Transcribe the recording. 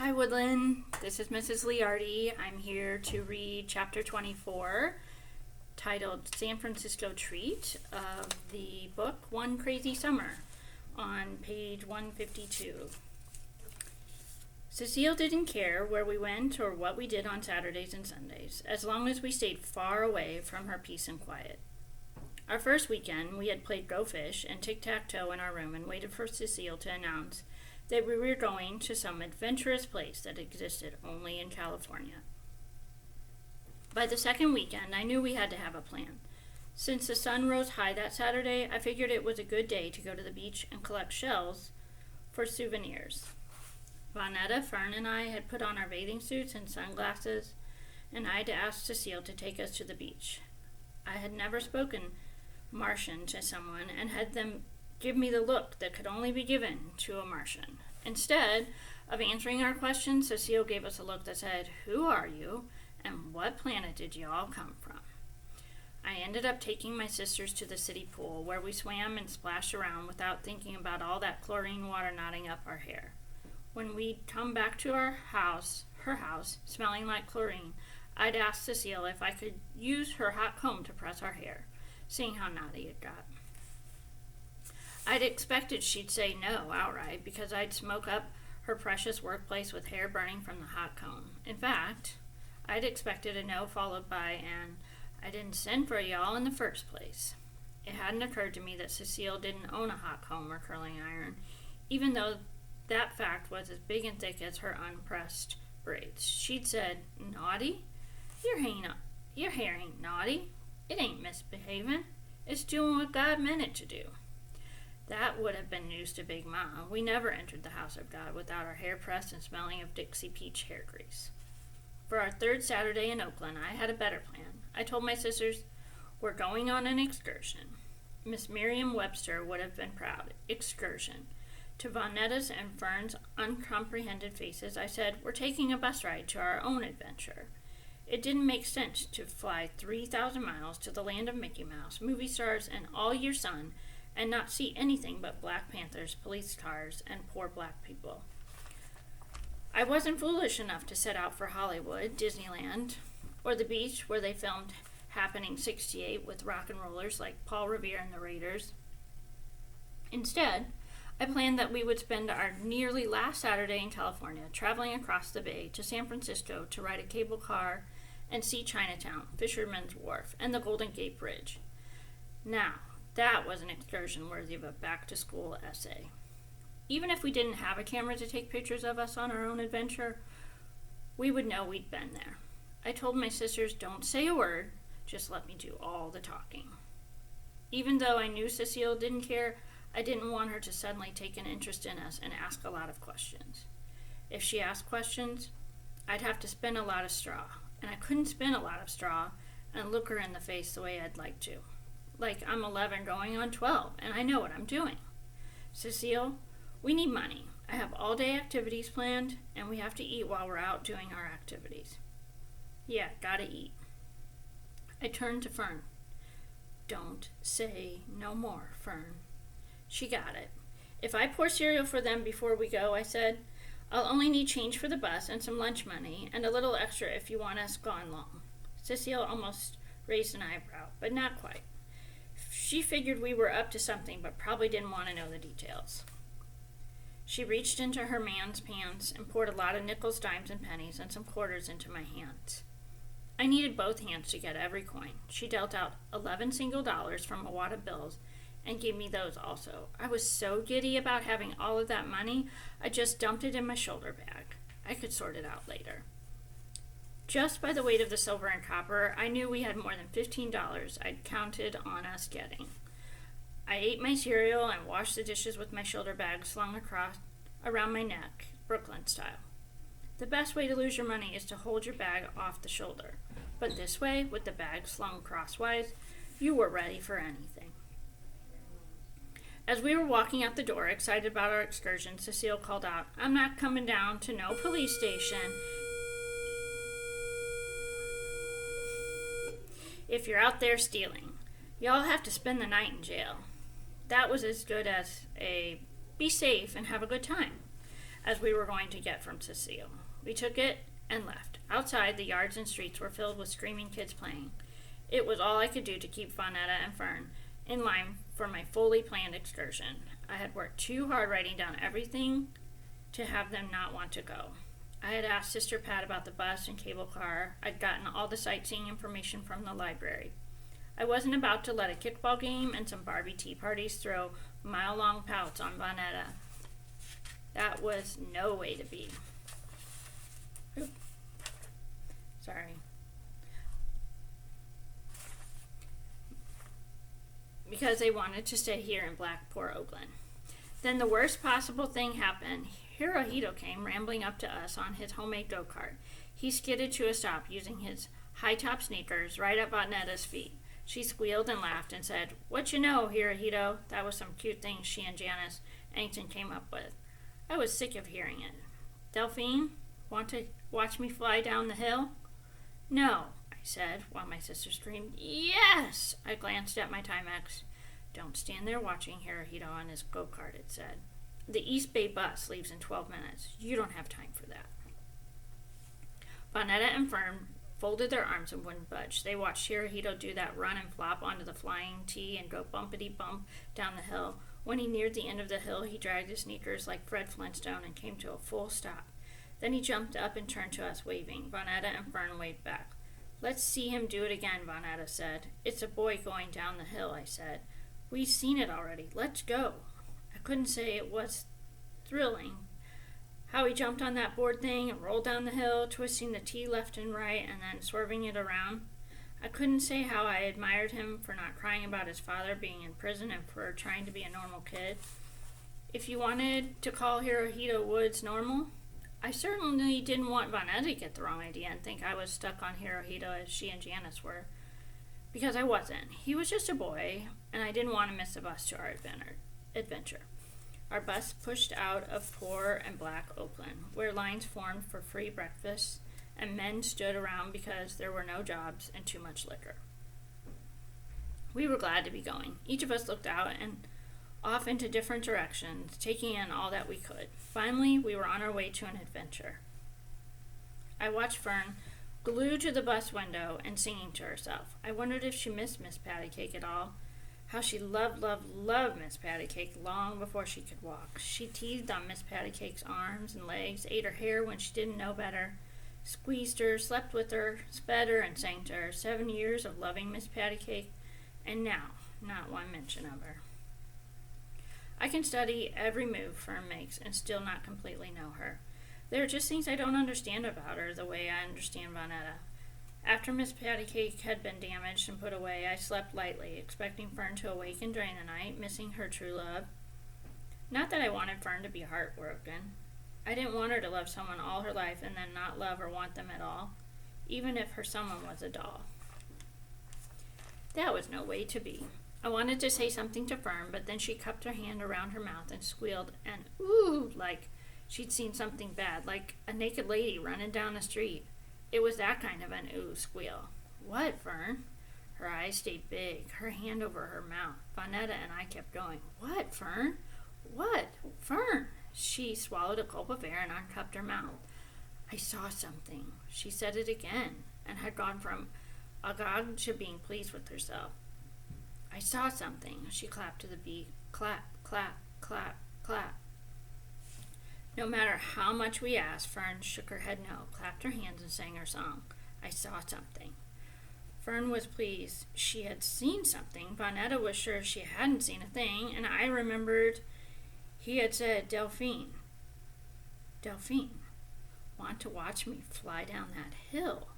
Hi Woodland, this is Mrs. Leardi. I'm here to read chapter 24, titled San Francisco Treat, of the book One Crazy Summer, on page 152. Cecile didn't care where we went or what we did on Saturdays and Sundays, as long as we stayed far away from her peace and quiet. Our first weekend, we had played Go Fish and tic-tac-toe in our room and waited for Cecile to announce that we were going to some adventurous place that existed only in California. By the second weekend, I knew we had to have a plan. Since the sun rose high that Saturday, I figured it was a good day to go to the beach and collect shells for souvenirs. Vonetta, Fern, and I had put on our bathing suits and sunglasses, and I had asked Cecile to take us to the beach. I had never spoken Martian to someone and had them give me the look that could only be given to a Martian. Instead of answering our questions, Cecile gave us a look that said, "Who are you, and what planet did you all come from?" I ended up taking my sisters to the city pool, where we swam and splashed around without thinking about all that chlorine water knotting up our hair. When we'd come back to her house, smelling like chlorine, I'd asked Cecile if I could use her hot comb to press our hair, seeing how knotty it got. I'd expected she'd say no outright, because I'd smoke up her precious workplace with hair burning from the hot comb. In fact, I'd expected a no followed by an "I didn't send for y'all in the first place." It hadn't occurred to me that Cecile didn't own a hot comb or curling iron, even though that fact was as big and thick as her unpressed braids. She'd said, "Naughty? Your hair ain't naughty. It ain't misbehaving. It's doing what God meant it to do." That would have been news to Big Ma. We never entered the house of God without our hair pressed and smelling of Dixie Peach hair grease. For our third Saturday in Oakland, I had a better plan. I told my sisters, "We're going on an excursion." Miss Merriam Webster would have been proud. Excursion. To Vonetta's and Fern's uncomprehended faces, I said, "We're taking a bus ride to our own adventure." It didn't make sense to fly 3,000 miles to the land of Mickey Mouse, movie stars, and all year sun, and not see anything but Black Panthers, police cars, and poor black people. I wasn't foolish enough to set out for Hollywood, Disneyland, or the beach where they filmed Happening 68 with rock and rollers like Paul Revere and the Raiders. Instead, I planned that we would spend our nearly last Saturday in California traveling across the bay to San Francisco to ride a cable car and see Chinatown, Fisherman's Wharf, and the Golden Gate Bridge. Now, that was an excursion worthy of a back-to-school essay. Even if we didn't have a camera to take pictures of us on our own adventure, we would know we'd been there. I told my sisters, "Don't say a word, just let me do all the talking." Even though I knew Cecile didn't care, I didn't want her to suddenly take an interest in us and ask a lot of questions. If she asked questions, I'd have to spin a lot of straw, and I couldn't spin a lot of straw and look her in the face the way I'd like to. Like I'm 11 going on 12, and I know what I'm doing. "Cecile, we need money. I have all-day activities planned, and we have to eat while we're out doing our activities." "Yeah, gotta eat." I turned to Fern. "Don't say no more, Fern." She got it. "If I pour cereal for them before we go," I said, "I'll only need change for the bus and some lunch money, and a little extra if you want us gone long." Cecile almost raised an eyebrow, but not quite. She figured we were up to something, but probably didn't want to know the details. She reached into her man's pants and poured a lot of nickels, dimes, and pennies and some quarters into my hands. I needed both hands to get every coin. She dealt out 11 single dollars from a wad of bills and gave me those also. I was so giddy about having all of that money, I just dumped it in my shoulder bag. I could sort it out later. Just by the weight of the silver and copper, I knew we had more than $15 I'd counted on us getting. I ate my cereal and washed the dishes with my shoulder bag slung around my neck, Brooklyn style. The best way to lose your money is to hold your bag off the shoulder, but this way, with the bag slung crosswise, you were ready for anything. As we were walking out the door, excited about our excursion, Cecile called out, "I'm not coming down to no police station if you're out there stealing. Y'all have to spend the night in jail." That was as good as a "be safe and have a good time." as we were going to get from Cecile. We took it and left. Outside, the yards and streets were filled with screaming kids playing. It was all I could do to keep Vonetta and Fern in line for my fully planned excursion. I had worked too hard writing down everything to have them not want to go. I had asked Sister Pat about the bus and cable car. I'd gotten all the sightseeing information from the library. I wasn't about to let a kickball game and some Barbie tea parties throw mile-long pouts on Vonetta. That was no way to be. Oop. Sorry. Because they wanted to stay here in Blackport, Oakland. Then the worst possible thing happened. Hirohito came rambling up to us on his homemade go-kart. He skidded to a stop using his high-top sneakers right at Vonetta's feet. She squealed and laughed and said, "What you know, Hirohito?" That was some cute thing she and Janice Angton came up with. I was sick of hearing it. "Delphine, want to watch me fly down the hill?" "No," I said, while my sister screamed, "Yes!" I glanced at my Timex. "Don't stand there watching Hirohito on his go-kart," it said. "The East Bay bus leaves in 12 minutes. You don't have time for that." Vonetta and Fern folded their arms and wouldn't budge. They watched Hirohito do that run and flop onto the flying T and go bumpity bump down the hill. When he neared the end of the hill, he dragged his sneakers like Fred Flintstone and came to a full stop. Then he jumped up and turned to us, waving. Vonetta and Fern waved back. "Let's see him do it again," Vonetta said. "It's a boy going down the hill," I said. "We've seen it already. Let's go." I couldn't say it was thrilling. How he jumped on that board thing and rolled down the hill, twisting the T left and right and then swerving it around. I couldn't say how I admired him for not crying about his father being in prison and for trying to be a normal kid. If you wanted to call Hirohito Woods normal, I certainly didn't want Vonetta to get the wrong idea and think I was stuck on Hirohito as she and Janice were. Because I wasn't. He was just a boy, and I didn't want to miss the bus to our adventure. Our bus pushed out of poor and black Oakland, where lines formed for free breakfasts and men stood around because there were no jobs and too much liquor. We were glad to be going. Each of us looked out and off into different directions, taking in all that we could. Finally, we were on our way to an adventure. I watched Fern glued to the bus window and singing to herself. I wondered if she missed Miss Pattycake at all. How she loved Miss Pattycake long before she could walk. She teased on Miss Pattycake's arms and legs, ate her hair when she didn't know better, squeezed her, slept with her, sped her, and sang to her. 7 years of loving Miss Pattycake, and now, not one mention of her. I can study every move Fern makes and still not completely know her. There are just things I don't understand about her the way I understand Vonetta. After Miss Pattycake had been damaged and put away, I slept lightly, expecting Fern to awaken during the night, missing her true love. Not that I wanted Fern to be heartbroken. I didn't want her to love someone all her life and then not love or want them at all, even if her someone was a doll. That was no way to be. I wanted to say something to Fern, but then she cupped her hand around her mouth and squealed an ooh like she'd seen something bad, like a naked lady running down the street. It was that kind of an ooh squeal. "What, Fern?" Her eyes stayed big, her hand over her mouth. Vonetta and I kept going. "What, Fern? What, Fern?" She swallowed a gulp of air and uncupped her mouth. "I saw something." She said it again and had gone from agog to being pleased with herself. "I saw something." She clapped to the beat. Clap, clap, clap, clap. No matter how much we asked, Fern shook her head no, clapped her hands and sang her song. "I saw something." Fern was pleased. She had seen something. Vonetta was sure she hadn't seen a thing, and I remembered he had said, Delphine, want to watch me fly down that hill?"